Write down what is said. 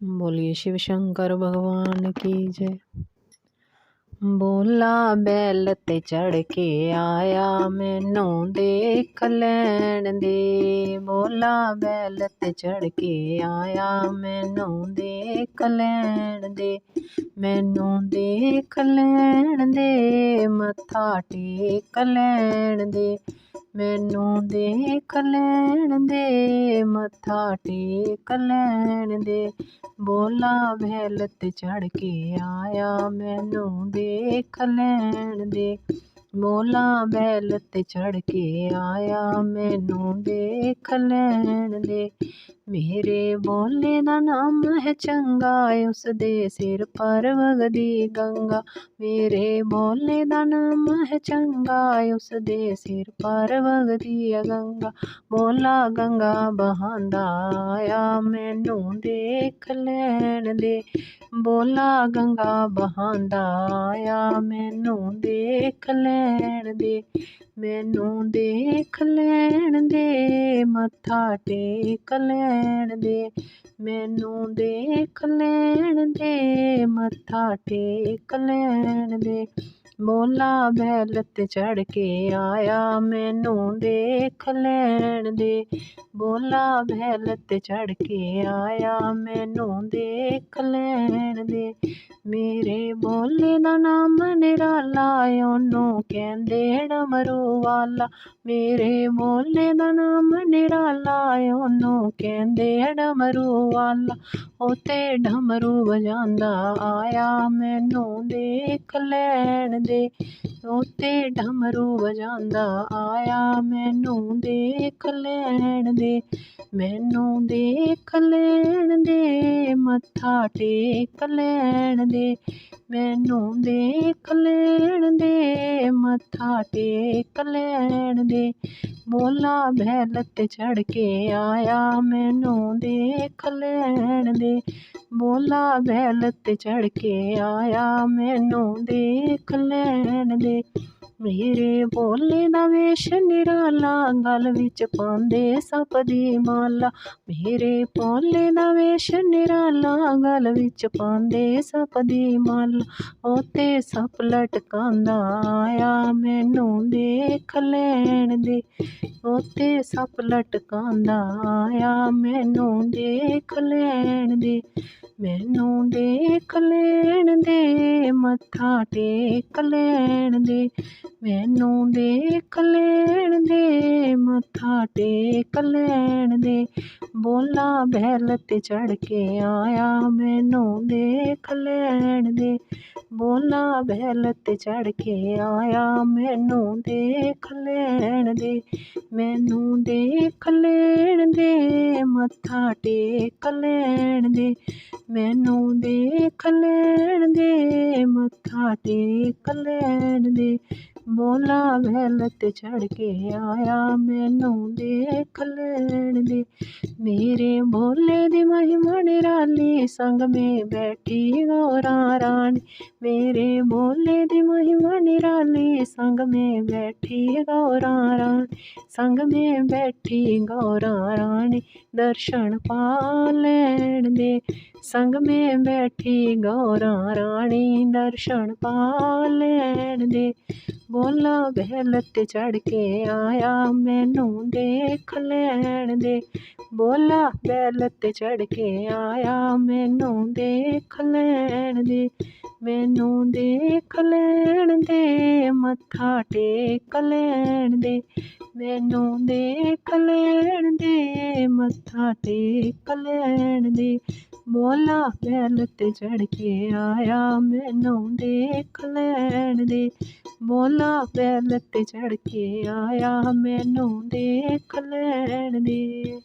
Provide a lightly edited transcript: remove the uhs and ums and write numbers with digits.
बोलिए शिव शंकर भगवान की जय। बोला बैल ते चढ़ के आया मैनू देख लैण दे। बोला बैल ते चढ़ के आया मैनू देख लैण दे। मैनू देख लैण दे मत्था टेक लैण दे। मैनू देख लैण दे मत्था टेक लैण दे। बोला बैल ते चढ़ के आया मैनू देख लैण दे। बोला बैल ते चढ़ के आया मैनू देख लैण दे। मेरे बोले दा नाम है चंगा उस दे सिर पर वगदी गंगा। मेरे बोले दा नाम है चंगा उस दे सिर पर वगदी गंगा। बोला गंगा बहांदा आया मैनू देख लैण दे। बोला गंगा बहांदा आया मैनू देख लैण दे। मैनू देख लैण दे मत्था टेक लैण दे। मैनू देख लैण दे मत्था टेक लैण दे। बोला बैल ते चढ़ के आया मैनू देख लैण दे। बोला बैल ते चढ़ के आया मैनू देख लैण दे। मेरे बोले दा नाम निराला ओनू कहंदे डमरू वाला। मेरे बोले दा नाम निराला ओनू कहंदे डमरू वाला। ओ ते डमरू वजांदा आया मैनू देख लैण दे। ओ ते डमरू वजांदा आया मैनू देख लैण दे। मैनू देख लैण दे मत्था टेक लैण दे। मैनू देख लैण दे मत्था टेक लैण दे। बोला बैल ते चढ़ के आया मैनू देख लैण दे। बोला बैल ते चढ़ के आया मैनू देख लैण दे। मेरे बोले दा वेश निराला गल विच पांदे सप दी माला। मेरे बोले दा वेश निराला गल विच पांदे सप दी माला। ओ ते सप लटकांदा आया मैनू देख लैण दे। ओ ते सप लटकांदा आया मैनू देख लैण दे। मैनू देख लैण दे मत्था टेक लैण दे। मैनू देख लैण दे मत्था टेक लैण दे। बोला बैल ते चढ़ के आया मैनू देख लैण दे। बोला बैल ते चढ़ के आया मैनू देख लैण दे। मैनू देख लैण दे मत्था टेक लैण दे। मैनू देख लैण दे मत्था टेक लैण दे। बोला बैल ते चढ़ के आया मैनू देख लैण दे। मेरे बोले दी महिमा निराली संग में बैठी गौरा रानी। मेरे बोले दी महिमा निराली संग में बैठी गौरा रानी। संग में बैठी गौरा रानी दर्शन पा लैण दे। संग में बैठी गौरा रानी दर्शन पा लैण दे। बोला बैल ते चढ़ के आया मैनू देख लैण दे। बोला बैल ते चढ़ के आया मैनू देख लैण दे। मैनू देख लैण दे मत्था टेक लैण दे। मैनू देख लैण दे मत्था टेक लैण दे। बोला बैल ते चढ़ के आया मैनू देख लैण दे। बोला बैल ते चढ़ के आया मैनू देख लैण दे।